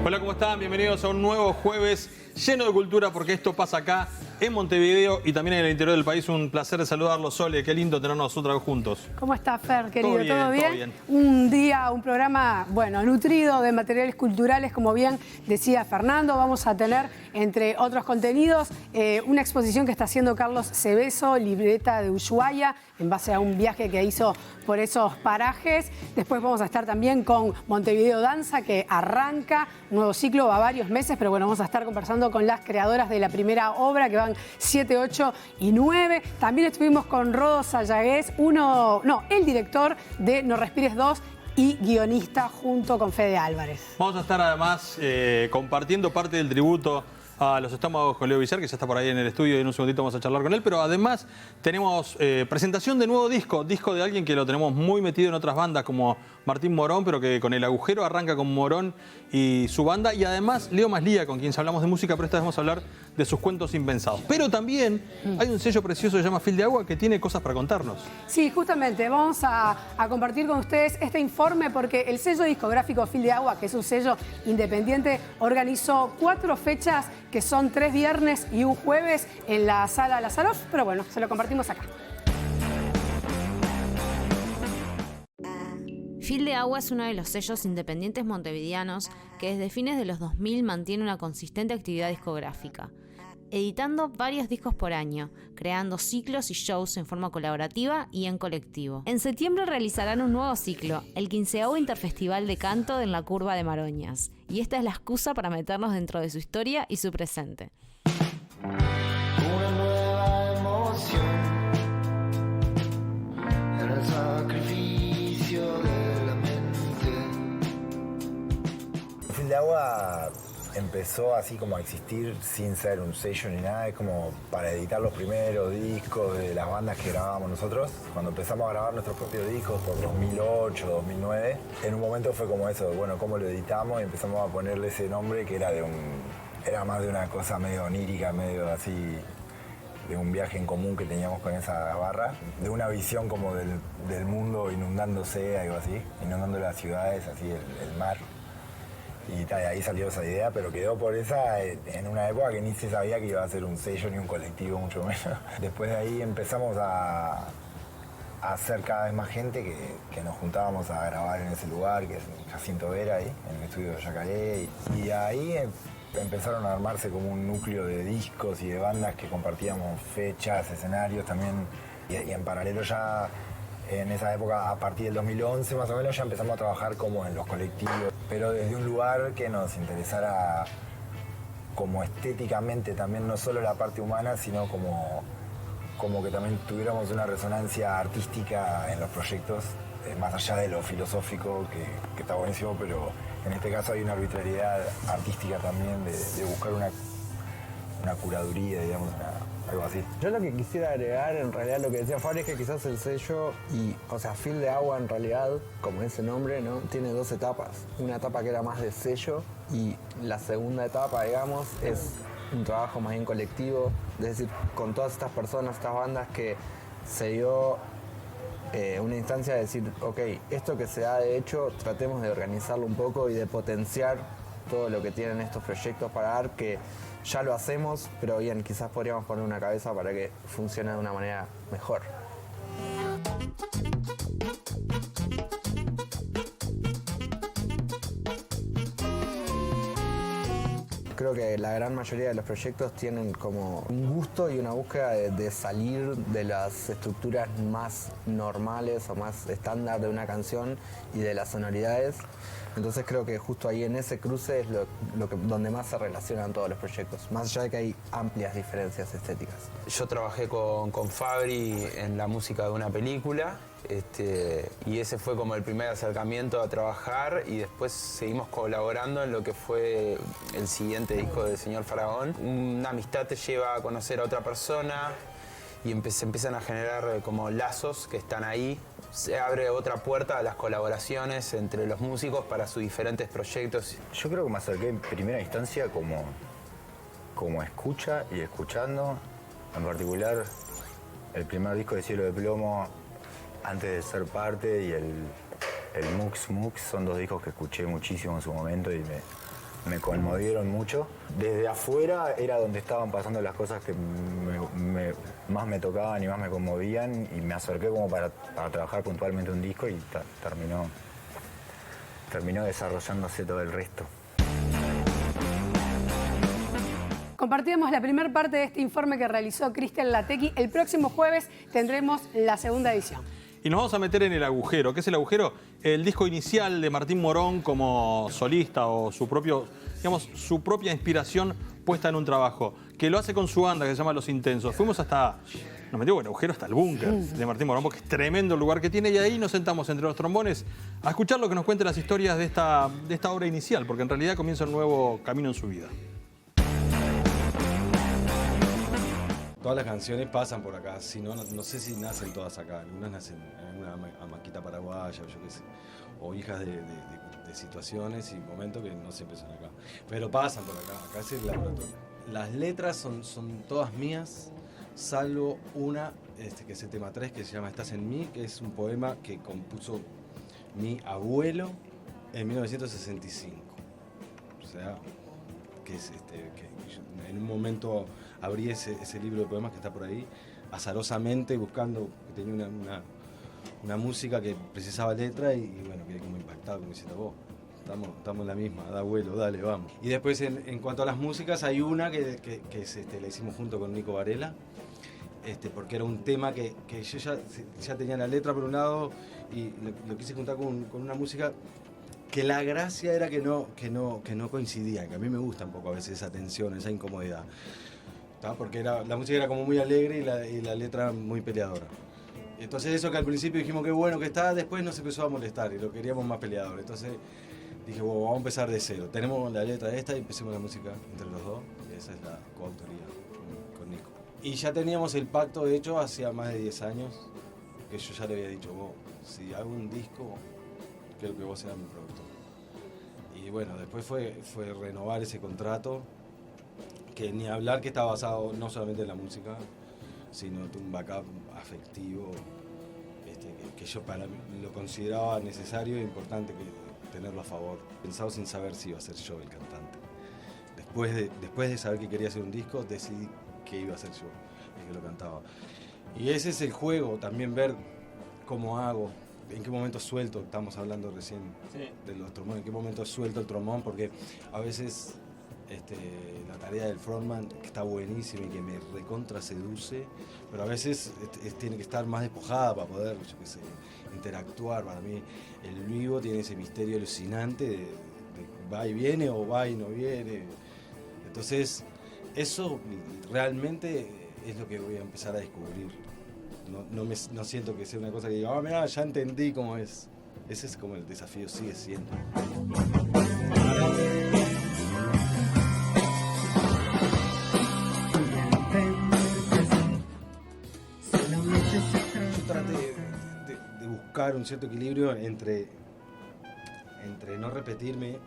Hola, ¿cómo están? Bienvenidos a un nuevo jueves lleno de cultura, porque esto pasa acá en Montevideo y también en el interior del país. Un placer de saludarlos, Sole. Qué lindo tenernos otra vez juntos. ¿Cómo estás, Fer, querido? ¿Todo bien? ¿Todo bien? Todo bien. Un día, un programa, bueno, nutrido de materiales culturales, como bien decía Fernando. Vamos a tener, entre otros contenidos, una exposición que está haciendo Carlos Cebeso, libreta de Ushuaia, en base a un viaje que hizo por esos parajes. Después vamos a estar también con Montevideo Danza, que arranca un nuevo ciclo, va varios meses, pero bueno, vamos a estar conversando con las creadoras de la primera obra, que van 7, 8 y 9. También estuvimos con Rodo Sayagués, el director de No Respires 2 y guionista junto con Fede Álvarez. Vamos a estar además compartiendo parte del tributo a Los Estómagos con Leo Villar, que ya está por ahí en el estudio y en un segundito vamos a charlar con él. Pero además tenemos presentación de nuevo disco de alguien que lo tenemos muy metido en otras bandas como Martín Morón, pero que con El Agujero arranca con Morón y su banda. Y además Leo Maslía, con quien hablamos de música, pero esta vez vamos a hablar de sus cuentos impensados. Pero también hay un sello precioso que se llama Fil de Agua, que tiene cosas para contarnos. Sí, justamente vamos a compartir con ustedes este informe porque el sello discográfico Fil de Agua, que es un sello independiente, organizó 4 fechas que son 3 viernes y un jueves en la Sala Lazaroff, pero bueno, se lo compartimos acá. Fil de Agua es uno de los sellos independientes montevideanos que desde fines de los 2000 mantiene una consistente actividad discográfica, editando varios discos por año, creando ciclos y shows en forma colaborativa y en colectivo. En septiembre realizarán un nuevo ciclo, el 15º Interfestival de Canto en la Curva de Maroñas, y esta es la excusa para meternos dentro de su historia y su presente. Una nueva emoción en el sacrificio de la mente. Fil de Agua empezó así como a existir sin ser un sello ni nada, es como para editar los primeros discos de las bandas que grabábamos nosotros. Cuando empezamos a grabar nuestros propios discos por 2008, 2009, en un momento fue como eso, bueno, ¿cómo lo editamos? Y empezamos a ponerle ese nombre que era más de una cosa medio onírica, medio así, de un viaje en común que teníamos con esa barra, de una visión como del mundo inundándose, algo así, inundando las ciudades, así el mar. Y ahí salió esa idea, pero quedó por esa en una época que ni se sabía que iba a ser un sello ni un colectivo, mucho menos. Después de ahí empezamos a hacer cada vez más gente que nos juntábamos a grabar en ese lugar, que es Jacinto Vera, ahí, en el estudio de Yacaré. Y ahí empezaron a armarse como un núcleo de discos y de bandas que compartíamos fechas, escenarios también. Y en paralelo ya, en esa época, a partir del 2011 más o menos, ya empezamos a trabajar como en los colectivos, pero desde un lugar que nos interesara como estéticamente también, no solo la parte humana, sino como que también tuviéramos una resonancia artística en los proyectos, más allá de lo filosófico, que está buenísimo, pero en este caso hay una arbitrariedad artística también de buscar una curaduría, digamos, algo así. Yo lo que quisiera agregar, en realidad, lo que decía Fabri, es que quizás el sello Fil de Agua, en realidad, como ese nombre, ¿no? Tiene 2 etapas. Una etapa que era más de sello y la segunda etapa, digamos, es un trabajo más bien colectivo, es decir, con todas estas personas, estas bandas que se dio una instancia de decir, ok, esto que se da de hecho, tratemos de organizarlo un poco y de potenciar todo lo que tienen estos proyectos para dar, que ya lo hacemos, pero bien, quizás podríamos poner una cabeza para que funcione de una manera mejor. Creo que la gran mayoría de los proyectos tienen como un gusto y una búsqueda de salir de las estructuras más normales o más estándar de una canción y de las sonoridades. Entonces creo que justo ahí en ese cruce es donde más se relacionan todos los proyectos, más allá de que hay amplias diferencias estéticas. Yo trabajé con Fabri en la música de una película, y ese fue como el primer acercamiento a trabajar, y después seguimos colaborando en lo que fue el siguiente disco del señor Faraón. Una amistad te lleva a conocer a otra persona y se empiezan a generar como lazos que están ahí. Se abre otra puerta a las colaboraciones entre los músicos para sus diferentes proyectos. Yo creo que me acerqué en primera instancia como escucha y escuchando. En particular, el primer disco de Cielo de Plomo, antes de ser parte, y el Mux Mux, son 2 discos que escuché muchísimo en su momento y me conmovieron mucho. Desde afuera era donde estaban pasando las cosas que más me tocaban y más me conmovían, y me acerqué como para trabajar puntualmente un disco y terminó desarrollándose todo el resto. Compartíamos la primera parte de este informe que realizó Cristian Latequi. El próximo jueves tendremos la segunda edición. Y nos vamos a meter en el agujero. ¿Qué es el agujero? El disco inicial de Martín Morón como solista, o su propia inspiración puesta en un trabajo, que lo hace con su banda que se llama Los Intensos. Fuimos nos metimos en el agujero hasta el búnker de Martín Morón, porque es tremendo el lugar que tiene, y ahí nos sentamos entre los trombones a escuchar lo que nos cuenten las historias de esta obra inicial, porque en realidad comienza un nuevo camino en su vida. Todas las canciones pasan por acá, si no sé si nacen todas acá, algunas nacen en una maquita paraguaya, o yo qué sé, o hijas de situaciones y momentos que no siempre son acá, pero pasan por acá es el laboratorio. Las letras son todas mías, salvo una, que es el tema 3, que se llama Estás en mí, que es un poema que compuso mi abuelo en 1965, o sea, que es que en un momento abrí ese libro de poemas que está por ahí, azarosamente buscando, que tenía una música que precisaba letra, y bueno, quedé como impactado, como diciendo, vos, estamos en la misma, da vuelo, dale, vamos. Y después en cuanto a las músicas, hay una que la hicimos junto con Nico Varela, porque era un tema que yo ya tenía la letra por un lado, y lo quise juntar con una música que la gracia era que no coincidía, que a mí me gusta un poco a veces esa tensión, esa incomodidad, ¿tá? Porque la música era como muy alegre y la letra muy peleadora. Entonces eso que al principio dijimos que bueno que está, después nos empezó a molestar y lo queríamos más peleador. Entonces dije, bueno, vamos a empezar de cero. Tenemos la letra esta y empecemos la música entre los dos, y esa es la coautoría con Nico. Y ya teníamos el pacto hecho hacía más de 10 años, que yo ya le había dicho, vos, si hago un disco, quiero que vos seas mi productor. Y bueno, después fue renovar ese contrato, que ni hablar que está basado no solamente en la música, sino en un backup afectivo, que yo para mí lo consideraba necesario e importante tenerlo a favor. Pensaba sin saber si iba a ser yo el cantante. Después de saber que quería hacer un disco, decidí que iba a ser yo el que lo cantaba. Y ese es el juego, también ver cómo hago, en qué momento suelto, estamos hablando recién de los trombones, en qué momento suelto el trombón, porque a veces la tarea del frontman, que está buenísima y que me recontra seduce, pero a veces tiene que estar más despojada para poder, yo qué sé, interactuar. Para mí el vivo tiene ese misterio alucinante de va y viene o va y no viene. Entonces eso realmente es lo que voy a empezar a descubrir. No siento que sea una cosa que diga, mirá, ya entendí cómo es. Ese es como el desafío, sigue siendo. Yo traté de buscar un cierto equilibrio entre no repetirme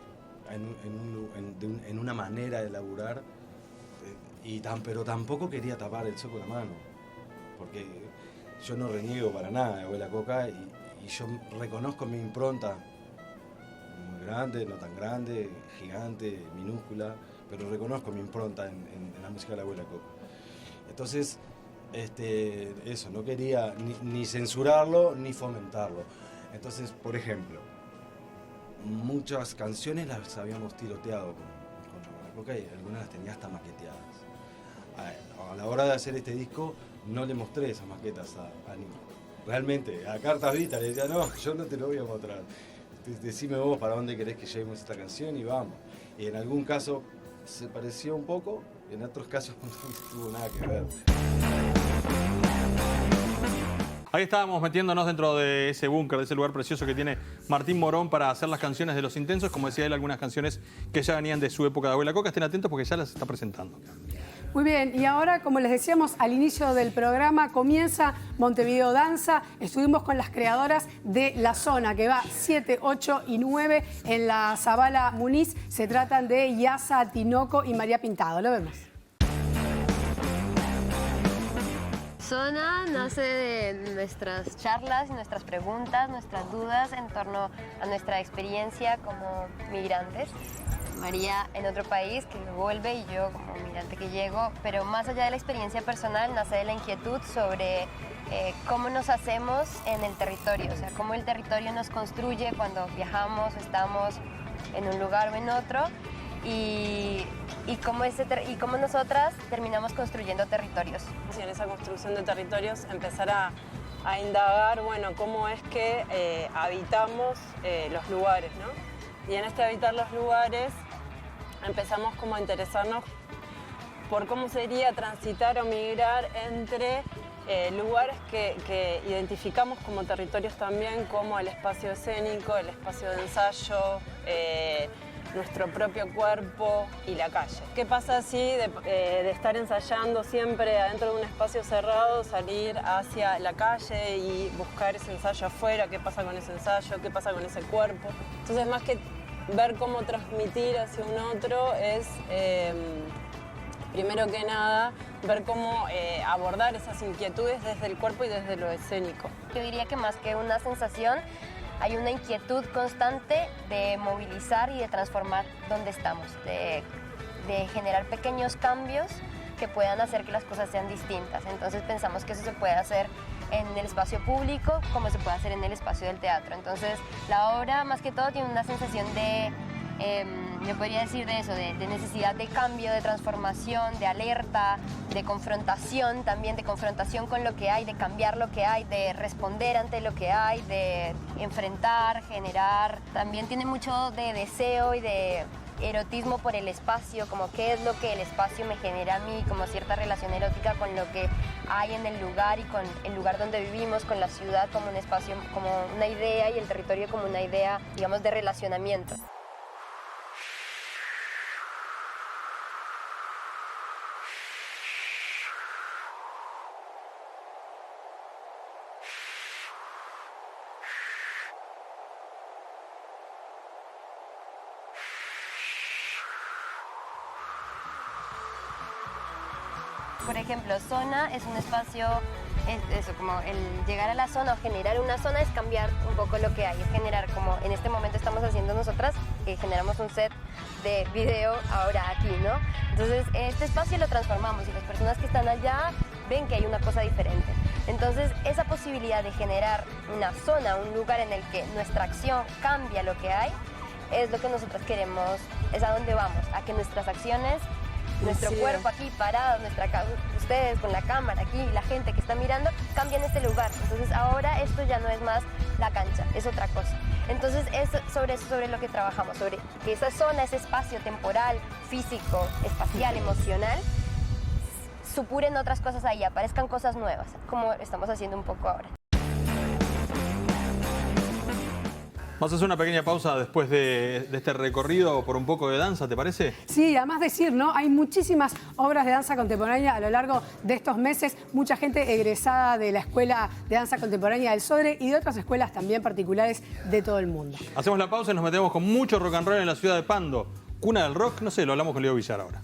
en una manera de laburar, pero tampoco quería tapar el sol con la mano, porque yo no reniego para nada de Abuela Coca, y yo reconozco mi impronta, muy grande, no tan grande, gigante, minúscula, pero reconozco mi impronta en la música de la Abuela Coca. Entonces, eso, no quería ni censurarlo ni fomentarlo. Entonces, por ejemplo, muchas canciones las habíamos tiroteado con Abuela Coca, y algunas las tenía hasta maqueteadas. A la hora de hacer este disco no le mostré esas maquetas a Nico. Realmente, a cartas vistas le decía, no, yo no te lo voy a mostrar. Decime vos para dónde querés que llevemos esta canción y vamos. Y en algún caso se pareció un poco, en otros casos no tuvo nada que ver. Ahí estábamos metiéndonos dentro de ese búnker, de ese lugar precioso que tiene Martín Morón para hacer las canciones de Los Intensos. Como decía él, algunas canciones que ya venían de su época de Abuela Coca. Estén atentos porque ya las está presentando. Muy bien, y ahora, como les decíamos al inicio del programa, comienza Montevideo Danza. Estuvimos con las creadoras de La Zona, que va 7, 8 y 9 en la Zabala Muniz. Se tratan de Yasa Tinoco y María Pintado. Lo vemos. Zona nace de nuestras charlas y nuestras preguntas, nuestras dudas en torno a nuestra experiencia como migrantes. María en otro país, que me vuelve, y yo como migrante que llego, pero más allá de la experiencia personal, nace de la inquietud sobre cómo nos hacemos en el territorio, o sea, cómo el territorio nos construye cuando viajamos o estamos en un lugar o en otro, y cómo nosotras terminamos construyendo territorios. En esa construcción de territorios empezar a indagar, bueno, cómo es que habitamos los lugares, ¿no? Y en este habitar los lugares empezamos como a interesarnos por cómo sería transitar o migrar entre lugares que identificamos como territorios también, como el espacio escénico, el espacio de ensayo, nuestro propio cuerpo y la calle. ¿Qué pasa si de estar ensayando siempre adentro de un espacio cerrado, salir hacia la calle y buscar ese ensayo afuera? ¿Qué pasa con ese ensayo? ¿Qué pasa con ese cuerpo? Entonces, más que ver cómo transmitir hacia un otro, es primero que nada ver cómo abordar esas inquietudes desde el cuerpo y desde lo escénico. Yo diría que más que una sensación, hay una inquietud constante de movilizar y de transformar donde estamos, de generar pequeños cambios que puedan hacer que las cosas sean distintas. Entonces pensamos que eso se puede hacer en el espacio público como se puede hacer en el espacio del teatro. Entonces la obra más que todo tiene una sensación de, yo podría decir de eso, de necesidad de cambio, de transformación, de alerta, de confrontación también, de confrontación con lo que hay, de cambiar lo que hay, de responder ante lo que hay, de enfrentar, generar. También tiene mucho de deseo y de erotismo por el espacio, como qué es lo que el espacio me genera a mí, como cierta relación erótica con lo que hay en el lugar y con el lugar donde vivimos, con la ciudad como un espacio, como una idea, y el territorio como una idea, digamos, de relacionamiento. Por ejemplo, zona es un espacio, eso, como el llegar a la zona o generar una zona es cambiar un poco lo que hay, es generar, como en este momento estamos haciendo nosotras, que generamos un set de video ahora aquí, ¿no? Entonces este espacio lo transformamos y las personas que están allá ven que hay una cosa diferente. Entonces esa posibilidad de generar una zona, un lugar en el que nuestra acción cambia lo que hay, es lo que nosotras queremos, es a donde vamos, a que nuestras acciones, nuestro cuerpo aquí parado, ustedes con la cámara aquí, la gente que está mirando, cambian este lugar. Entonces ahora esto ya no es más la cancha, es otra cosa. Entonces es sobre lo que trabajamos, sobre que esa zona, ese espacio temporal, físico, espacial, emocional, supuren otras cosas ahí, aparezcan cosas nuevas, como estamos haciendo un poco ahora. Vamos a hacer una pequeña pausa después de este recorrido por un poco de danza, ¿te parece? Sí, además decir, ¿no? Hay muchísimas obras de danza contemporánea a lo largo de estos meses. Mucha gente egresada de la Escuela de Danza Contemporánea del Sodre y de otras escuelas también particulares de todo el mundo. Hacemos la pausa y nos metemos con mucho rock and roll en la ciudad de Pando. Cuna del rock, no sé, lo hablamos con Leo Villar ahora.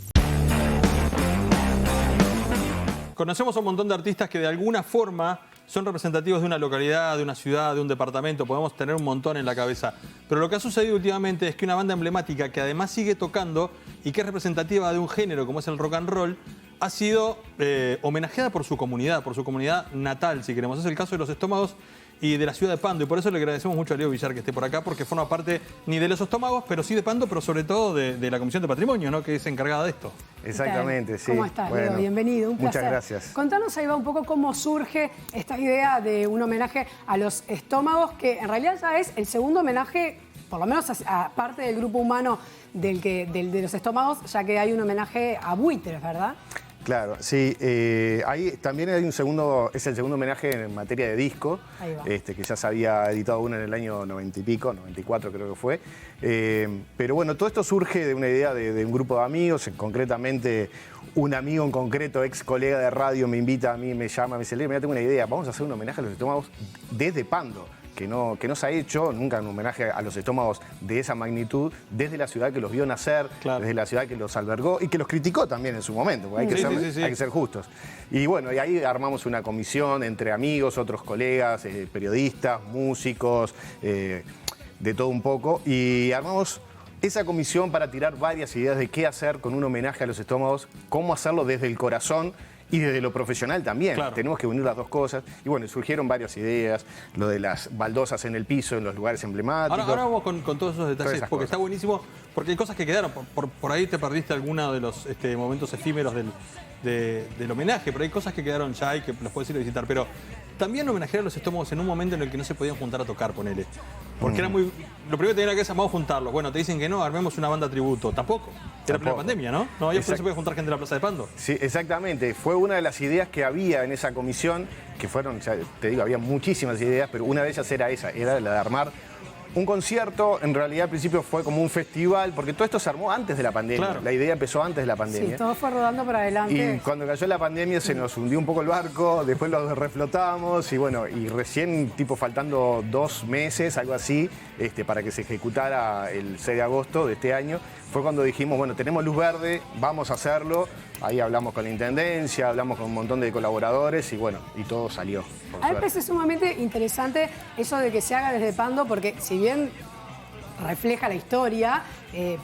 Conocemos a un montón de artistas que de alguna forma son representativos de una localidad, de una ciudad, de un departamento, podemos tener un montón en la cabeza. Pero lo que ha sucedido últimamente es que una banda emblemática que además sigue tocando y que es representativa de un género como es el rock and roll, ha sido homenajeada por su comunidad natal, si queremos. Es el caso de Los Estómagos y de la ciudad de Pando. Y por eso le agradecemos mucho a Leo Villar que esté por acá, porque forma parte ni de Los Estómagos, pero sí de Pando, pero sobre todo de la Comisión de Patrimonio, ¿no?, que es encargada de esto. Exactamente, sí. ¿Cómo estás, bueno, Leo? Bienvenido, un placer. Muchas gracias. Contanos, ahí va un poco cómo surge esta idea de un homenaje a Los Estómagos, que en realidad ya es el segundo homenaje, por lo menos aparte del grupo humano de Los Estómagos, ya que hay un homenaje a buitres, ¿verdad? Claro, sí. También hay es el segundo homenaje en materia de disco, que ya se había editado uno en el año 90 y pico, 94 creo que fue. Pero bueno, todo esto surge de una idea de un grupo de amigos, concretamente un amigo en concreto, ex colega de radio, me invita a mí, me llama, me dice, Leo, mira, tengo una idea, vamos a hacer un homenaje a Los Estómagos desde Pando. Que no se ha hecho nunca un homenaje a Los Estómagos de esa magnitud desde la ciudad que los vio nacer, desde la ciudad que los albergó y que los criticó también en su momento, porque hay que ser justos. Y bueno, y ahí armamos una comisión entre amigos, otros colegas, periodistas, músicos, de todo un poco, y armamos esa comisión para tirar varias ideas de qué hacer con un homenaje a los estómagos, cómo hacerlo desde el corazón y desde lo profesional también. Claro. Tenemos que unir las dos cosas. Y bueno, surgieron varias ideas, lo de las baldosas en el piso, en los lugares emblemáticos. Ahora vamos con todos esos detalles, Todas esas porque cosas. está buenísimo, porque hay cosas que quedaron. Por ahí te perdiste alguno de los momentos efímeros del homenaje, pero hay cosas que quedaron ya y que los puedes ir a visitar. Pero también homenajear a los estómagos en un momento en el que no se podían juntar a tocar, ponele. Porque era muy... Lo primero que tenía que hacer, vamos a juntarlos. Bueno, te dicen que no, armemos una banda tributo. Tampoco. Era plena pandemia, ¿no? No había, no se puede juntar gente en la Plaza de Pando. Sí, exactamente. Fue una de las ideas que había en esa comisión, que fueron, ya te digo, había muchísimas ideas, pero una de ellas era esa, era la de armar un concierto. En realidad al principio fue como un festival, porque todo esto se armó antes de la pandemia. Claro. La idea empezó antes de la Sí, pandemia. todo fue rodando para adelante. Y cuando cayó la pandemia se nos hundió un poco el barco, después lo reflotamos y bueno, y recién tipo faltando 2 meses, algo así, para que se ejecutara el 6 de agosto de este año, fue cuando dijimos, bueno, tenemos luz verde, vamos a hacerlo. Ahí hablamos con la Intendencia, hablamos con un montón de colaboradores y bueno, y todo salió. por A mí me suerte. parece sumamente interesante eso de que se haga desde Pando, porque si bien refleja la historia,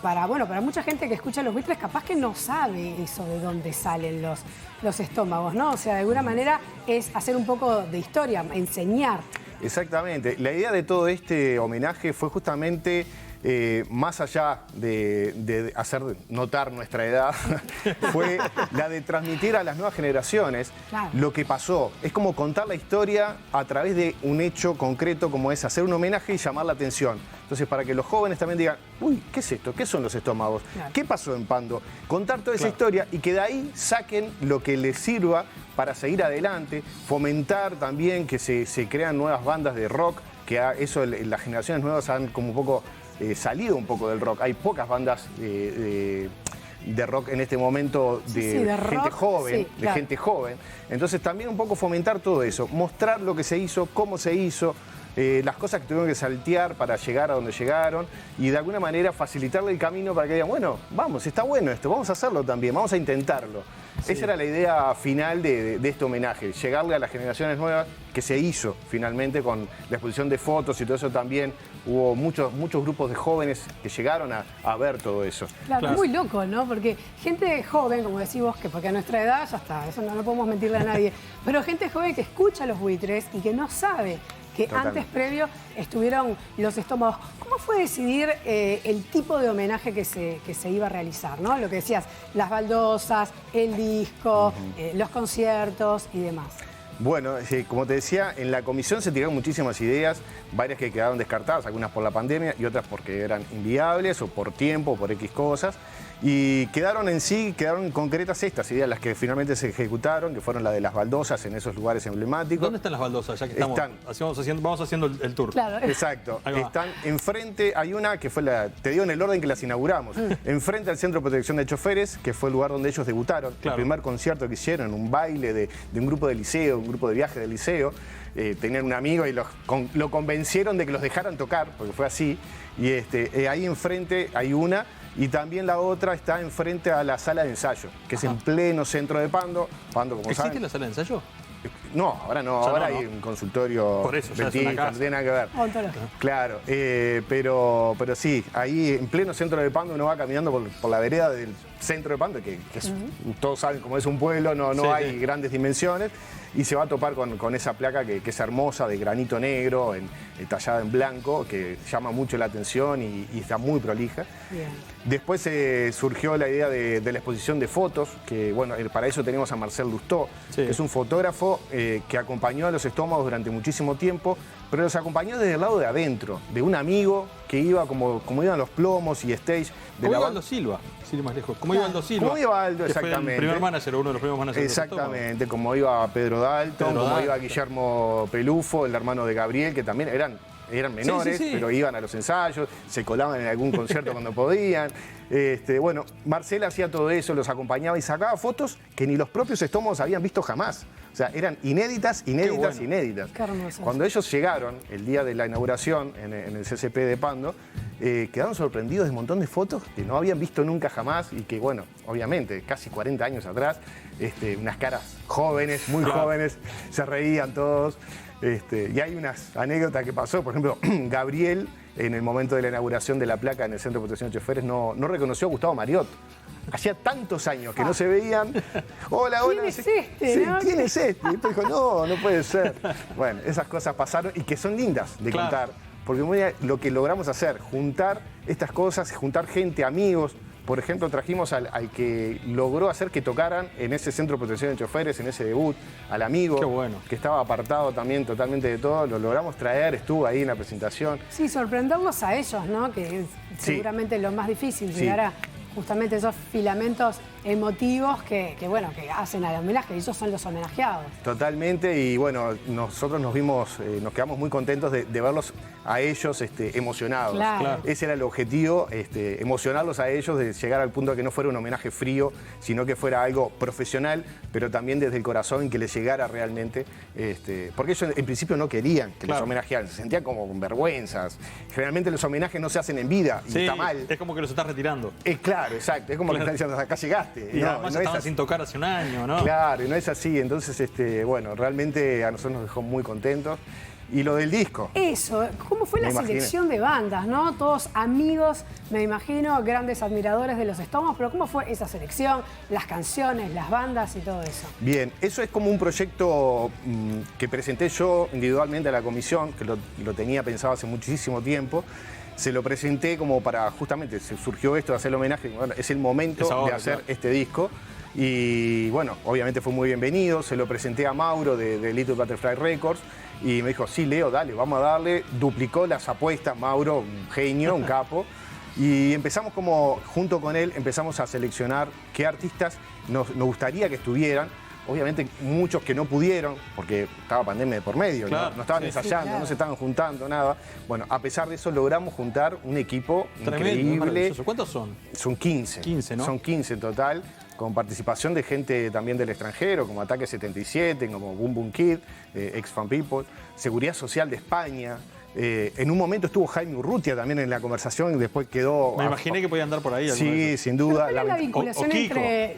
para mucha gente que escucha los buitres capaz que no sabe eso de dónde salen los estómagos, ¿no? O sea, de alguna manera es hacer un poco de historia, enseñar. Exactamente. La idea de todo este homenaje fue justamente, más allá de hacer notar nuestra edad, fue la de transmitir a las nuevas generaciones Claro. lo que pasó. Es como contar la historia a través de un hecho concreto como es hacer un homenaje y llamar la atención. Entonces, para que los jóvenes también digan, uy, ¿qué es esto? ¿Qué son los estómagos? Claro. ¿Qué pasó en Pando? Contar toda esa Claro. historia y que de ahí saquen lo que les sirva para seguir adelante, fomentar también que se crean nuevas bandas de rock, que las generaciones nuevas han como un poco salido un poco del rock. Hay pocas bandas de rock en este momento de, Sí, de gente rock, joven, sí, claro. de gente joven. Entonces también un poco fomentar todo eso, mostrar lo que se hizo, cómo se hizo, las cosas que tuvieron que saltear para llegar a donde llegaron y de alguna manera facilitarle el camino para que digan, bueno, vamos, está bueno esto, vamos a hacerlo también, vamos a intentarlo. Esa era la idea final de este homenaje, llegarle a las generaciones nuevas, que se hizo finalmente con la exposición de fotos y todo eso también. Hubo muchos grupos de jóvenes que llegaron a ver todo eso. Claro, muy loco, ¿no? Porque gente joven, como decís vos, que porque a nuestra edad ya está, eso no podemos mentirle a nadie, pero gente joven que escucha los buitres y que no sabe que Totalmente. antes, previo, estuvieron los estómagos. ¿Cómo fue decidir el tipo de homenaje que se iba a realizar, ¿no? Lo que decías, las baldosas, el disco, los conciertos y demás. Bueno, como te decía, en la comisión se tiraron muchísimas ideas, varias que quedaron descartadas, algunas por la pandemia y otras porque eran inviables o por tiempo o por X cosas. Y quedaron concretas estas ideas, las que finalmente se ejecutaron, que fueron las de las baldosas en esos lugares emblemáticos. ¿Dónde están las baldosas? Ya que estamos vamos haciendo el tour. Claro. Exacto. Ahí va. Están enfrente, hay una que fue te digo en el orden que las inauguramos. Enfrente al Centro de Protección de Choferes, que fue el lugar donde ellos debutaron. Claro. El primer concierto que hicieron, un baile de un grupo de liceo, un grupo de viaje del liceo. Tenían un amigo y lo convencieron de que los dejaran tocar, porque fue así. Y ahí enfrente hay una. Y también la otra está enfrente a la sala de ensayo, que es en pleno centro de Pando. Pando, como ¿Existe saben. la sala de ensayo? No, ahora no. Ya Ahora no, hay ¿no? un consultorio. Por eso, ya es dentista, una casa. no tiene nada que ver. Ontológico. Claro, pero sí, ahí en pleno centro de Pando uno va caminando por la vereda del centro de Pando, que todos saben cómo es un pueblo, no Sí, hay sí. grandes dimensiones, y se va a topar con esa placa que es hermosa, de granito negro, tallada en blanco, que llama mucho la atención y está muy prolija. Bien. Después surgió la idea de la exposición de fotos, que bueno, para eso tenemos a Marcel Lustó, Sí. que es un fotógrafo que acompañó a los estómagos durante muchísimo tiempo, pero los acompañó desde el lado de adentro, de un amigo que iba como iban los plomos y stage. De ¿Cómo la iba banda. Aldo Silva? Sin ir más lejos. ¿Cómo iba Aldo Silva? ¿Cómo iba Aldo? Que fue Exactamente. el primer manager, uno de los primeros managers. Exactamente, como iba Pedro Dalton, como iba Guillermo Pelufo, el hermano de Gabriel, que también eran menores, sí. pero iban a los ensayos, se colaban en algún concierto cuando podían. Bueno, Marcela hacía todo eso, los acompañaba y sacaba fotos que ni los propios estómagos habían visto jamás. O sea, eran inéditas. Qué hermoso. Cuando ellos llegaron, el día de la inauguración en el CCP de Pando, quedaron sorprendidos de un montón de fotos que no habían visto nunca jamás y que, bueno, obviamente, casi 40 años atrás, unas caras jóvenes, muy jóvenes, se reían todos. Y hay unas anécdotas que pasó, por ejemplo, Gabriel en el momento de la inauguración de la placa en el Centro de Protección de Choferes, no reconoció a Gustavo Mariot. Hacía tantos años que no se veían. Hola, hola. ¿Quién es este, Sí, no? ¿quién es este? Y después dijo, no puede ser. Bueno, esas cosas pasaron y que son lindas de contar. Porque lo que logramos hacer, juntar estas cosas, juntar gente, amigos. Por ejemplo, trajimos al que logró hacer que tocaran en ese Centro de Protección de Choferes, en ese debut, al amigo, Qué bueno. que estaba apartado también totalmente de todo. Lo logramos traer, estuvo ahí en la presentación. Sí, sorprenderlos a ellos, ¿no? Que es seguramente lo más difícil, llegar a justamente esos filamentos emotivos que hacen al homenaje, y ellos son los homenajeados. Totalmente, y bueno, nosotros nos quedamos muy contentos de verlos a ellos emocionados. Claro. Ese era el objetivo, emocionarlos a ellos, de llegar al punto de que no fuera un homenaje frío, sino que fuera algo profesional, pero también desde el corazón, que les llegara realmente, porque ellos en principio no querían que los homenajearan, se sentían como con vergüenzas. Generalmente los homenajes no se hacen en vida, y está mal. Es como que los estás retirando. Claro, exacto, es como que están diciendo, acá llegaste. Y además estaban sin tocar hace un año, ¿no? Claro, y no es así. Entonces, bueno, realmente a nosotros nos dejó muy contentos. Y lo del disco. Eso, ¿cómo fue la selección de bandas, no? Todos amigos, me imagino, grandes admiradores de los Stones, pero ¿cómo fue esa selección, las canciones, las bandas y todo eso? Bien, eso es como un proyecto que presenté yo individualmente a la comisión, que lo tenía pensado hace muchísimo tiempo. Se lo presenté como para, justamente, se surgió esto de hacer el homenaje, bueno, es el momento de hacer este disco. Y bueno, obviamente fue muy bienvenido, se lo presenté a Mauro de Little Butterfly Records y me dijo, sí, Leo, dale, vamos a darle. Duplicó las apuestas, Mauro, un genio, un capo. Y empezamos junto con él, empezamos a seleccionar qué artistas nos gustaría que estuvieran. Obviamente muchos que no pudieron, porque estaba pandemia de por medio, claro, no estaban ensayando, no se estaban juntando, nada. Bueno, a pesar de eso logramos juntar un equipo increíble. ¿Cuántos son? Son 15. 15, ¿no? Son 15 en total, con participación de gente también del extranjero, como Ataque 77, como Boom Boom Kid, Ex Fan People, Seguridad Social de España. En un momento estuvo Jaime Urrutia también en la conversación y después quedó... Me imaginé que podía andar por ahí. Sí, sin duda. ¿Cuál es la vinculación entre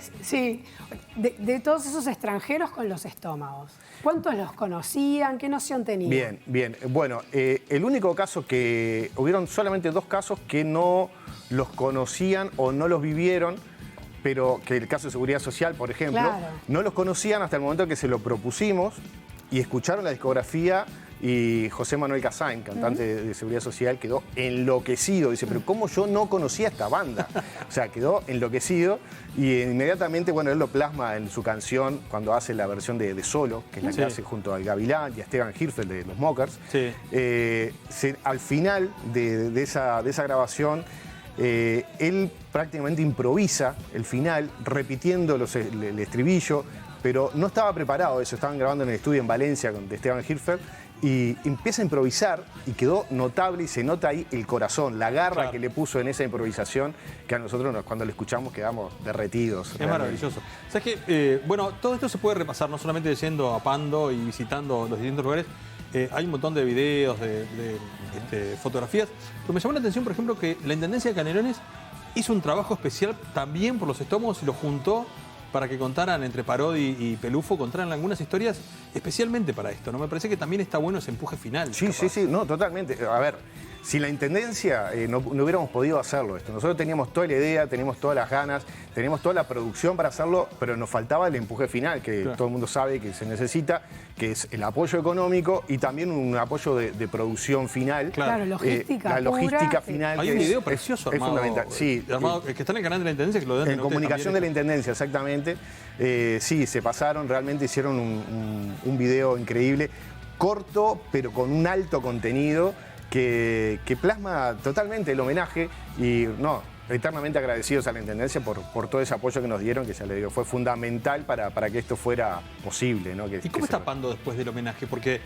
de todos esos extranjeros con los Estómagos? ¿Cuántos los conocían? ¿Qué noción tenían? Bien. Bueno, el único caso que... Hubieron solamente 2 casos que no los conocían o no los vivieron, pero que el caso de Seguridad Social, por ejemplo, no los conocían hasta el momento que se lo propusimos y escucharon la discografía. Y José Manuel Casain, cantante de Seguridad Social, quedó enloquecido. Dice, pero ¿cómo yo no conocía esta banda? O sea, quedó enloquecido y inmediatamente, bueno, él lo plasma en su canción cuando hace la versión de Solo, que es la que hace junto al Gavilán y a Esteban Hirfeld de los Mockers. Al final de esa grabación, él prácticamente improvisa el final, repitiendo el estribillo, pero no estaba preparado eso. Estaban grabando en el estudio en Valencia de Esteban Hirfeld. Y empieza a improvisar y quedó notable y se nota ahí el corazón, la garra que le puso en esa improvisación, que a nosotros cuando lo escuchamos quedamos derretidos. Es maravilloso. ¿Sabes qué? Bueno, todo esto se puede repasar, no solamente yendo a Pando y visitando los distintos lugares. Hay un montón de videos, de fotografías. Pero me llamó la atención, por ejemplo, que la Intendencia de Canelones hizo un trabajo especial también por los Estómagos y lo juntó para que contaran entre Parodi y Pelufo, contaran algunas historias especialmente para esto, ¿no? Me parece que también está bueno ese empuje final. Sí, no, totalmente. A ver, sin la Intendencia no hubiéramos podido hacerlo esto. Nosotros teníamos toda la idea, teníamos todas las ganas, teníamos toda la producción para hacerlo, pero nos faltaba el empuje final, que todo el mundo sabe que se necesita, que es el apoyo económico y también un apoyo de producción final. Claro, logística la logística final. Hay un video precioso armado. Es fundamental. Sí, que está en el canal de la Intendencia, que lo den. En comunicación de la Intendencia, exactamente. Sí, se pasaron, realmente hicieron un video increíble, corto, pero con un alto contenido que plasma totalmente el homenaje y eternamente agradecidos a la Intendencia por todo ese apoyo que nos dieron, que ya le digo, fue fundamental para que esto fuera posible, ¿no? ¿Y cómo está Pando después del homenaje? Porque...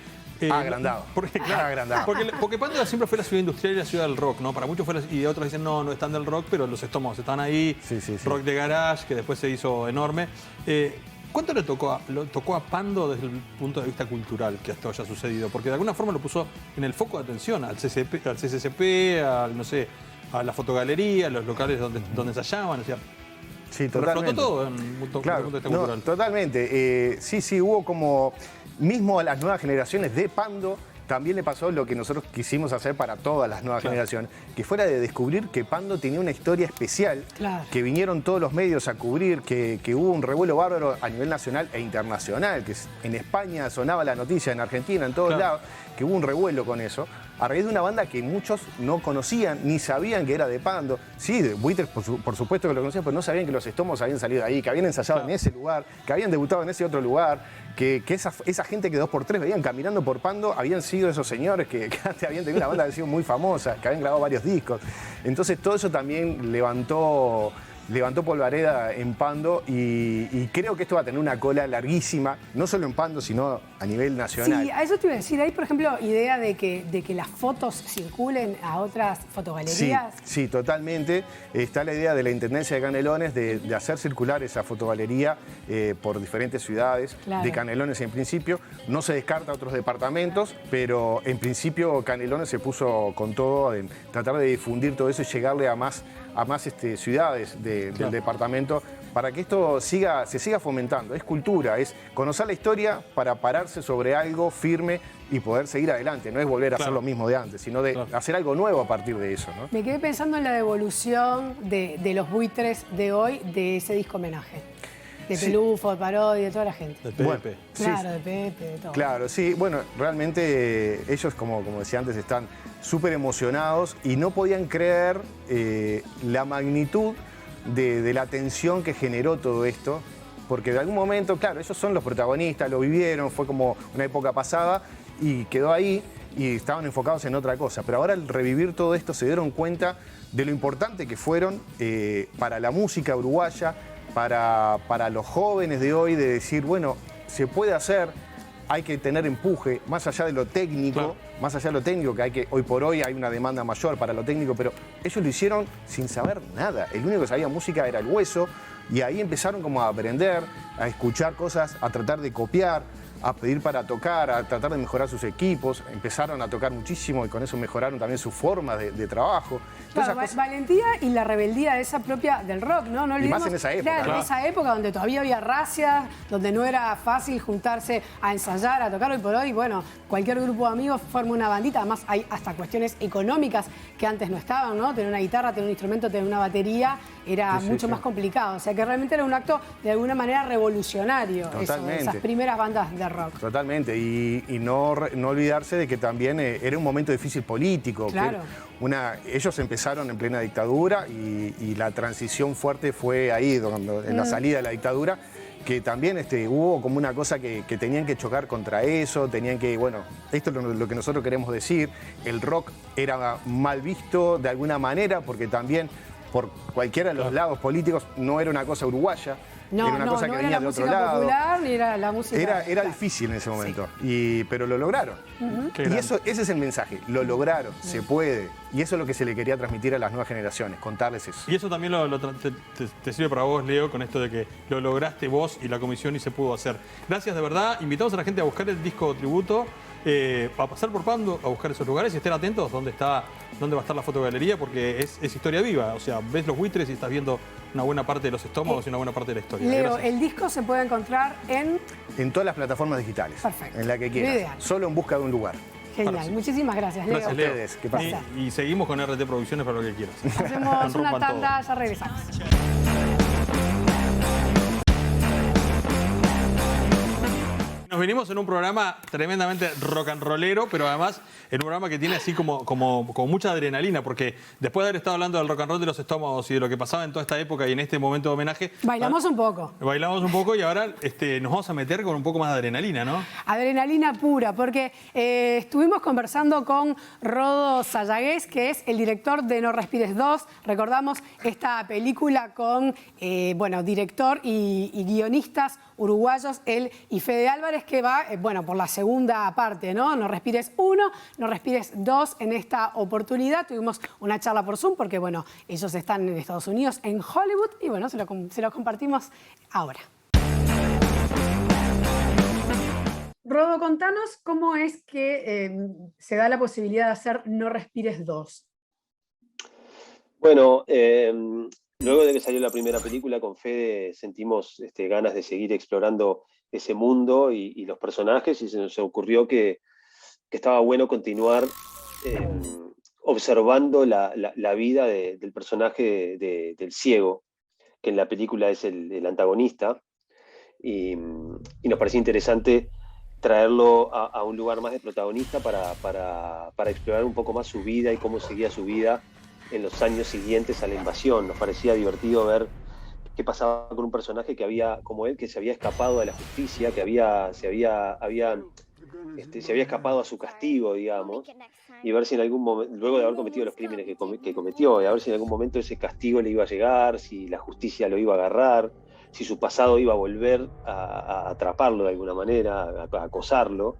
agrandado. Porque Pando siempre fue la ciudad industrial y la ciudad del rock, ¿no? Para muchos fue y otros dicen, no están del rock, pero los Estómagos están ahí. Sí. Rock de garage, que después se hizo enorme. ¿Cuánto le tocó a Pando desde el punto de vista cultural que esto haya sucedido? Porque de alguna forma lo puso en el foco de atención al CCCP, a la fotogalería, a los locales donde ensayaban. O sea, sí, totalmente. Reflotó todo en un punto de vista cultural. Totalmente. Sí, hubo como... Mismo a las nuevas generaciones de Pando también le pasó lo que nosotros quisimos hacer para todas las nuevas generaciones, que fuera de descubrir que Pando tenía una historia especial, que vinieron todos los medios a cubrir, que hubo un revuelo bárbaro a nivel nacional e internacional, que en España sonaba la noticia, en Argentina, en todos lados, que hubo un revuelo con eso, a raíz de una banda que muchos no conocían, ni sabían que era de Pando. Sí, de Buitres, por supuesto que lo conocían, pero no sabían que los Estómagos habían salido de ahí, que habían ensayado en ese lugar, que habían debutado en ese otro lugar, que esa gente que 2x3 veían caminando por Pando habían sido esos señores que antes habían tenido una banda que había sido muy famosa, que habían grabado varios discos. Entonces todo eso también levantó polvareda en Pando y creo que esto va a tener una cola larguísima, no solo en Pando, sino a nivel nacional. Sí, a eso te iba a decir. ¿Hay, por ejemplo, idea de que las fotos circulen a otras fotogalerías? Sí, totalmente. Está la idea de la Intendencia de Canelones de hacer circular esa fotogalería por diferentes ciudades, de Canelones en principio. No se descarta otros departamentos, pero en principio Canelones se puso con todo en tratar de difundir todo eso y llegarle a más ciudades del departamento para que esto se siga fomentando. Es cultura, es conocer la historia para pararse sobre algo firme y poder seguir adelante. No es volver a hacer lo mismo de antes, sino de hacer algo nuevo a partir de eso, ¿no? Me quedé pensando en la devolución de los Buitres de hoy, de ese disco homenaje. De Pelufo, de Parodi, de toda la gente. De Pepe. Bueno, claro, de Pepe, de todo. Claro, sí. Bueno, realmente ellos, como decía antes, están súper emocionados y no podían creer la magnitud de la tensión que generó todo esto. Porque de algún momento, claro, ellos son los protagonistas, lo vivieron, fue como una época pasada y quedó ahí y estaban enfocados en otra cosa. Pero ahora al revivir todo esto se dieron cuenta de lo importante que fueron para la música uruguaya, para los jóvenes de hoy, de decir, bueno, se puede hacer, hay que tener empuje, más allá de lo técnico, que hoy por hoy hay una demanda mayor para lo técnico, pero ellos lo hicieron sin saber nada. El único que sabía música era el Hueso, y ahí empezaron como a aprender, a escuchar cosas, a tratar de copiar, a pedir para tocar, a tratar de mejorar sus equipos. Empezaron a tocar muchísimo y con eso mejoraron también su forma de trabajo. Claro, valentía y la rebeldía esa propia del rock, ¿no? No olvidemos, y más en esa época. Claro, en esa época donde todavía había racias, donde no era fácil juntarse a ensayar, a tocar. Hoy por hoy, bueno, cualquier grupo de amigos forma una bandita. Además, hay hasta cuestiones económicas que antes no estaban, ¿no? Tener una guitarra, tener un instrumento, tener una batería, era mucho más complicado. O sea, que realmente era un acto de alguna manera revolucionario. Eso, esas primeras bandas de rock. Totalmente, y no olvidarse de que también era un momento difícil político. Claro. Ellos empezaron en plena dictadura y la transición fuerte fue ahí, en la salida de la dictadura, que también hubo como una cosa que tenían que chocar contra eso, tenían que, bueno, esto es lo que nosotros queremos decir, el rock era mal visto de alguna manera, porque también por cualquiera de los lados políticos no era una cosa uruguaya. No, era una cosa que venía de otro lado. Popular, ni era la música. Era difícil en ese momento, pero lo lograron. Y ese es el mensaje, lo lograron, se puede. Y eso es lo que se le quería transmitir a las nuevas generaciones, contarles eso. Y eso también te sirve para vos, Leo, con esto de que lo lograste vos y la comisión y se pudo hacer. Gracias, de verdad. Invitamos a la gente a buscar el disco tributo, a pasar por Pando, a buscar esos lugares y estén atentos dónde va a estar la fotogalería, porque es historia viva. O sea, ves los Buitres y estás viendo una buena parte de los Estómagos y una buena parte de la historia. Leo, Gracias. el disco se puede encontrar en todas las plataformas digitales. Perfecto. En la que quieras. Solo en busca de un lugar. Genial. Muchísimas gracias, Leo. Gracias, Leo. A ustedes. ¿Qué pasa? Y seguimos con RT Producciones para lo que quieras. Hacemos una tanda, ya regresamos. Nos vinimos en un programa tremendamente rock and rollero, pero además en un programa que tiene así como mucha adrenalina, porque después de haber estado hablando del rock and roll de los Estómagos y de lo que pasaba en toda esta época y en este momento de homenaje... Bailamos un poco. Bailamos un poco y ahora nos vamos a meter con un poco más de adrenalina, ¿no? Adrenalina pura, porque estuvimos conversando con Rodo Sayagués, que es el director de No Respires 2. Recordamos esta película con, director y guionistas uruguayos, él y Fede Álvarez, que va, por la segunda parte, ¿no? No Respires 1, No Respires 2. En esta oportunidad tuvimos una charla por Zoom, porque, ellos están en Estados Unidos, en Hollywood, y, se lo compartimos ahora. Rodo, contanos cómo es que se da la posibilidad de hacer No Respires 2. Bueno, luego de que salió la primera película, con Fede sentimos ganas de seguir explorando ese mundo y los personajes, y se nos ocurrió que estaba bueno continuar observando la vida del personaje del ciego, que en la película es el antagonista, y nos parecía interesante traerlo a un lugar más de protagonista para explorar un poco más su vida y cómo seguía su vida en los años siguientes a la invasión. Nos parecía divertido ver qué pasaba con un personaje como él, que se había escapado de la justicia, que se había escapado a su castigo, digamos, y ver si en algún momento, luego de haber cometido los crímenes que cometió, y a ver si en algún momento ese castigo le iba a llegar, si la justicia lo iba a agarrar, si su pasado iba a volver a atraparlo de alguna manera, a acosarlo.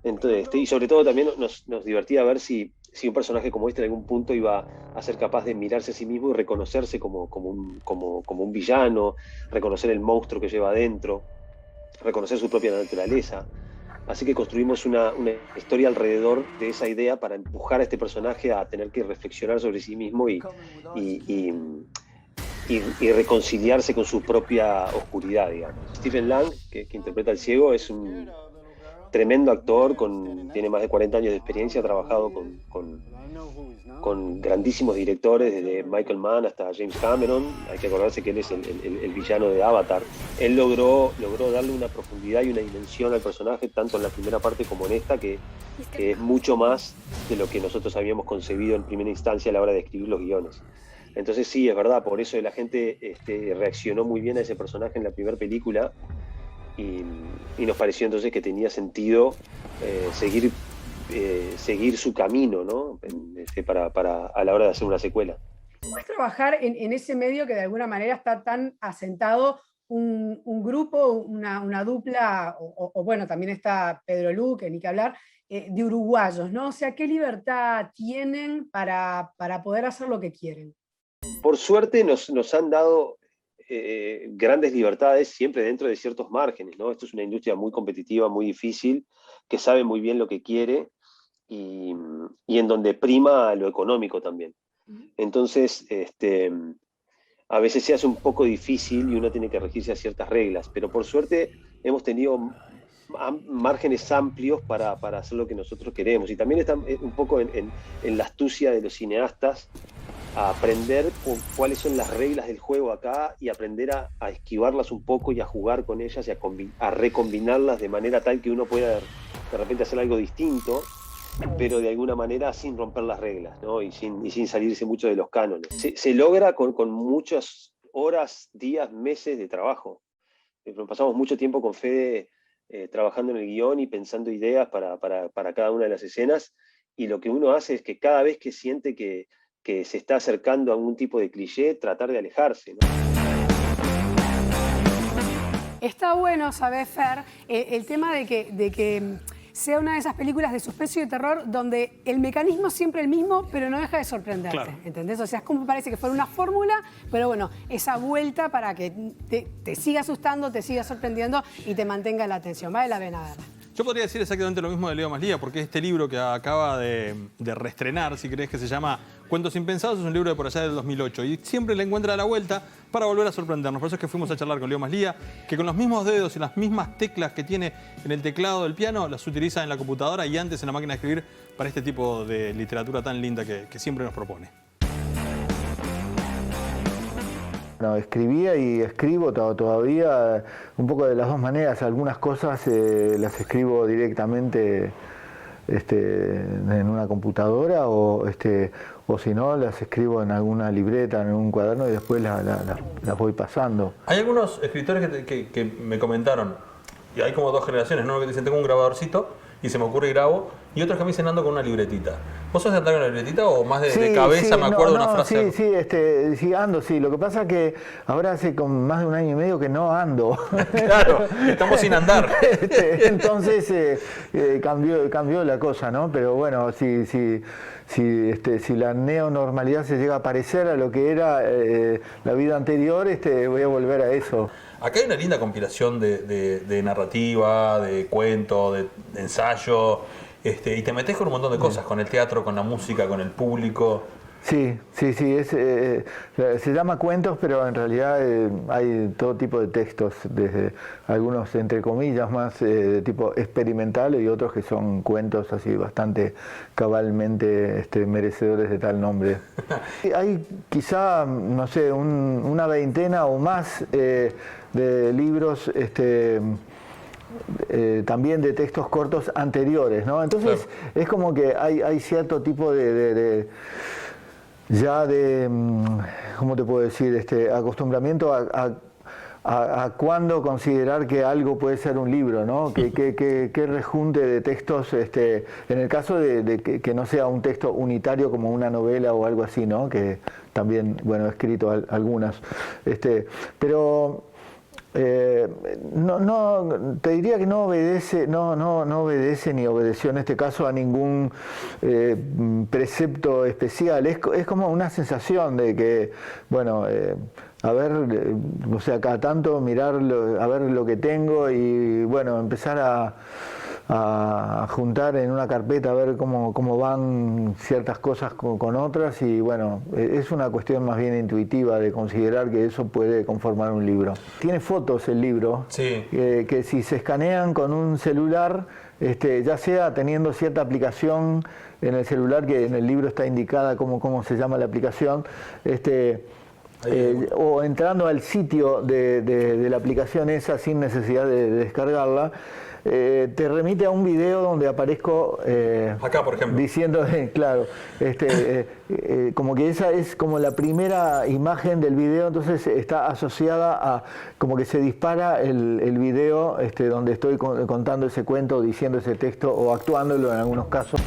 Entonces, y sobre todo también nos divertía ver si un personaje como este en algún punto iba a ser capaz de mirarse a sí mismo y reconocerse como un villano, reconocer el monstruo que lleva adentro, reconocer su propia naturaleza. Así que construimos una historia alrededor de esa idea para empujar a este personaje a tener que reflexionar sobre sí mismo y reconciliarse con su propia oscuridad, digamos. Stephen Lang, que interpreta al ciego, es un tremendo actor, tiene más de 40 años de experiencia, ha trabajado con grandísimos directores, desde Michael Mann hasta James Cameron. Hay que acordarse que él es el villano de Avatar. Él logró darle una profundidad y una dimensión al personaje, tanto en la primera parte como en esta, que es mucho más de lo que nosotros habíamos concebido en primera instancia a la hora de escribir los guiones. Entonces sí, es verdad, por eso la gente reaccionó muy bien a ese personaje en la primera película, y nos pareció entonces que tenía sentido seguir su camino, ¿no? A la hora de hacer una secuela. ¿Cómo es trabajar en ese medio que de alguna manera está tan asentado un grupo, una dupla, o bueno, también está Pedro Lu, que ni que hablar, de uruguayos, ¿no? O sea, ¿qué libertad tienen para poder hacer lo que quieren? Por suerte nos han dado grandes libertades siempre dentro de ciertos márgenes, ¿no? Esto es una industria muy competitiva, muy difícil, que sabe muy bien lo que quiere y en donde prima lo económico también. Entonces, a veces se hace un poco difícil y uno tiene que regirse a ciertas reglas, pero por suerte hemos tenido márgenes amplios para hacer lo que nosotros queremos. Y también está un poco en la astucia de los cineastas a aprender cuáles son las reglas del juego acá y aprender a esquivarlas un poco y a jugar con ellas y a recombinarlas de manera tal que uno pueda de repente hacer algo distinto, pero de alguna manera sin romper las reglas, ¿no? y sin salirse mucho de los cánones. Se logra con muchas horas, días, meses de trabajo. Pasamos mucho tiempo con Fede trabajando en el guión y pensando ideas para cada una de las escenas, y lo que uno hace es que cada vez que siente que se está acercando a algún tipo de cliché, tratar de alejarse, ¿no? Está bueno, ¿sabes, Fer? El tema de que sea una de esas películas de suspenso y de terror donde el mecanismo es siempre el mismo, pero no deja de sorprenderte, claro. ¿Entendés? O sea, es como parece que fuera una fórmula, pero bueno, esa vuelta para que te siga asustando, te siga sorprendiendo y te mantenga la atención. Vale la pena verla. Yo podría decir exactamente lo mismo de Leo Maslía, porque este libro que acaba de reestrenar, si querés, que se llama Cuentos Impensados, es un libro de por allá del 2008 y siempre le encuentra la vuelta para volver a sorprendernos. Por eso es que fuimos a charlar con Leo Maslía, que con los mismos dedos y las mismas teclas que tiene en el teclado del piano, las utiliza en la computadora y antes en la máquina de escribir para este tipo de literatura tan linda que siempre nos propone. No, escribía y escribo todavía un poco de las dos maneras. Algunas cosas las escribo directamente en una computadora o si no, las escribo en alguna libreta, en un cuaderno y después las voy pasando. Hay algunos escritores que me comentaron, y hay como dos generaciones, ¿no? Que dicen, tengo un grabadorcito y se me ocurre y grabo, y otros que me dicen, ando con una libretita. ¿Vos sos de andar con una libretita o más de cabeza? Me acuerdo de una frase. Sí, ando, sí. Lo que pasa es que ahora hace con más de un año y medio que no ando. Claro, estamos sin andar. Entonces cambió la cosa, ¿no? Pero bueno, si la neonormalidad se llega a parecer a lo que era la vida anterior, voy a volver a eso. Acá hay una linda compilación de narrativa, de cuento, de ensayo, y te metes con un montón de cosas, con el teatro, con la música, con el público. Sí, se llama cuentos, pero en realidad hay todo tipo de textos, desde algunos entre comillas más de tipo experimental y otros que son cuentos así bastante cabalmente merecedores de tal nombre. Hay quizá, no sé, una veintena o más de libros también de textos cortos anteriores, ¿no? Entonces es como que hay cierto tipo ¿cómo te puedo decir? Acostumbramiento a cuándo considerar que algo puede ser un libro, ¿no? ¿Qué rejunte de textos, en el caso de que no sea un texto unitario como una novela o algo así, ¿no? Que también, bueno, he escrito algunas. Pero no, te diría que no obedece ni obedeció en este caso a ningún precepto especial. Es como una sensación de que, bueno, a ver, o sea, cada tanto mirarlo, a ver lo que tengo y, bueno, empezar a juntar en una carpeta a ver cómo van ciertas cosas con otras y bueno, es una cuestión más bien intuitiva de considerar que eso puede conformar un libro. Tiene fotos el libro, que si se escanean con un celular, ya sea teniendo cierta aplicación en el celular, que en el libro está indicada cómo se llama la aplicación, o entrando al sitio de la aplicación esa sin necesidad de descargarla, te remite a un video donde aparezco acá, por ejemplo, diciendo, claro, como que esa es como la primera imagen del video, entonces está asociada a como que se dispara el video donde estoy contando ese cuento, diciendo ese texto o actuándolo en algunos casos.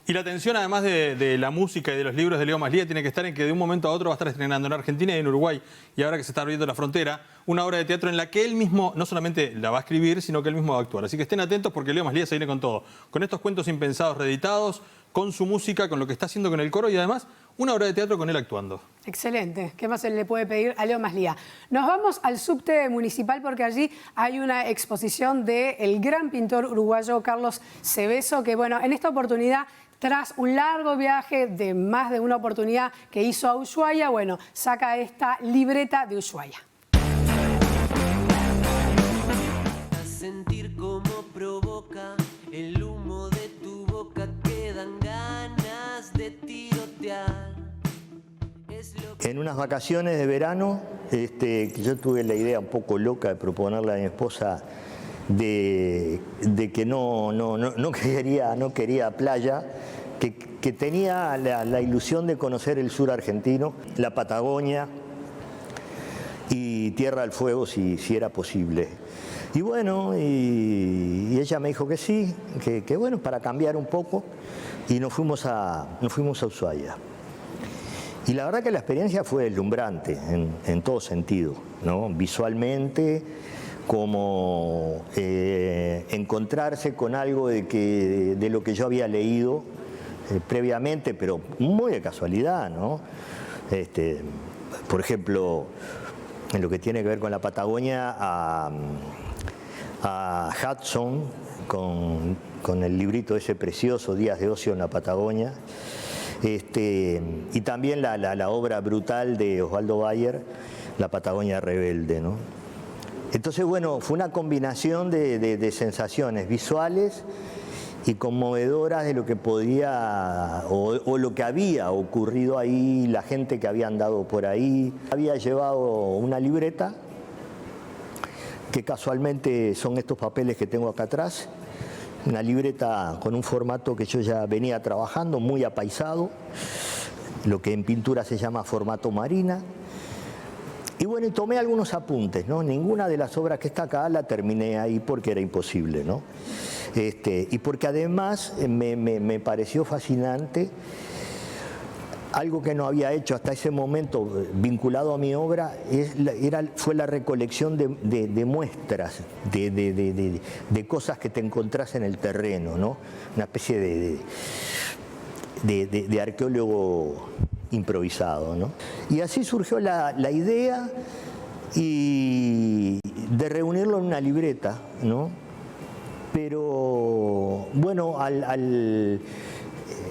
Y la atención, además de la música y de los libros de Leo Maslía, tiene que estar en que de un momento a otro va a estar estrenando en Argentina y en Uruguay, y ahora que se está abriendo la frontera, una obra de teatro en la que él mismo no solamente la va a escribir, sino que él mismo va a actuar. Así que estén atentos porque Leo Maslía se viene con todo. Con estos cuentos impensados reeditados, con su música, con lo que está haciendo con el coro y además una obra de teatro con él actuando. Excelente. ¿Qué más se le puede pedir a Leo Maslía? Nos vamos al subte municipal porque allí hay una exposición del gran pintor uruguayo Carlos Seveso, que bueno, en esta oportunidad, tras un largo viaje de más de una oportunidad que hizo a Ushuaia, bueno, saca esta libreta de Ushuaia. Sentir cómo provoca el humo de tu boca, quedan ganas de tirotear. En unas vacaciones de verano, que yo tuve la idea un poco loca de proponerle a mi esposa de que no quería playa, que tenía la ilusión de conocer el sur argentino, la Patagonia y Tierra del Fuego si era posible. Y bueno, y ella me dijo que sí, que bueno, para cambiar un poco, y nos fuimos a Ushuaia. Y la verdad que la experiencia fue deslumbrante en todo sentido, ¿no? Visualmente, como encontrarse con algo de lo que yo había leído previamente, pero muy de casualidad, ¿no? Por ejemplo, en lo que tiene que ver con la Patagonia, a Hudson, con el librito ese precioso, Días de Ocio en la Patagonia, y también la obra brutal de Osvaldo Bayer, La Patagonia Rebelde, ¿no? Entonces, bueno, fue una combinación de sensaciones visuales y conmovedoras de lo que podía o lo que había ocurrido ahí, la gente que había andado por ahí. Había llevado una libreta, que casualmente son estos papeles que tengo acá atrás, una libreta con un formato que yo ya venía trabajando, muy apaisado, lo que en pintura se llama formato marina. Y bueno, y tomé algunos apuntes, ¿no? Ninguna de las obras que está acá la terminé ahí porque era imposible, ¿no? Y porque además me pareció fascinante algo que no había hecho hasta ese momento vinculado a mi obra, fue la recolección de muestras, de cosas que te encontrás en el terreno, ¿no? Una especie de arqueólogo improvisado, ¿no? Y así surgió la idea de reunirlo en una libreta, ¿no? Pero bueno,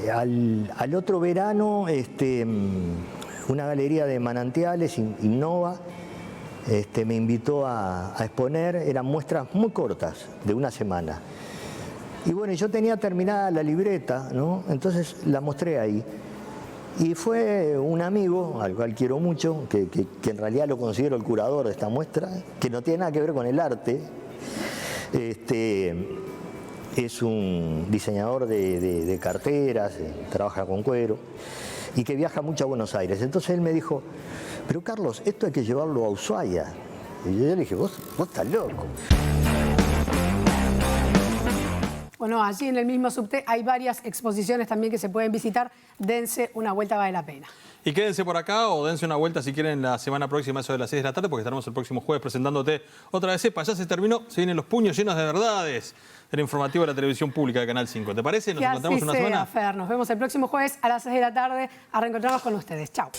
Al otro verano, una galería de manantiales, Innova, me invitó a exponer. Eran muestras muy cortas, de una semana. Y bueno, yo tenía terminada la libreta, ¿no? Entonces la mostré ahí. Y fue un amigo, al cual quiero mucho, que en realidad lo considero el curador de esta muestra, que no tiene nada que ver con el arte. Es un diseñador de carteras, trabaja con cuero y que viaja mucho a Buenos Aires. Entonces él me dijo, pero Carlos, esto hay que llevarlo a Ushuaia. Y yo le dije, vos estás loco. Bueno, allí en el mismo subte hay varias exposiciones también que se pueden visitar. Dense una vuelta, vale la pena. Y quédense por acá o dense una vuelta si quieren la semana próxima, eso de las 6 de la tarde, porque estaremos el próximo jueves presentándote otra vez EPA. Ya se terminó, se vienen los puños llenos de verdades del informativo de la televisión pública de Canal 5. ¿Te parece? Nos encontramos una semana. Fer. Nos vemos el próximo jueves a las 6 de la tarde a reencontrarnos con ustedes. Chao.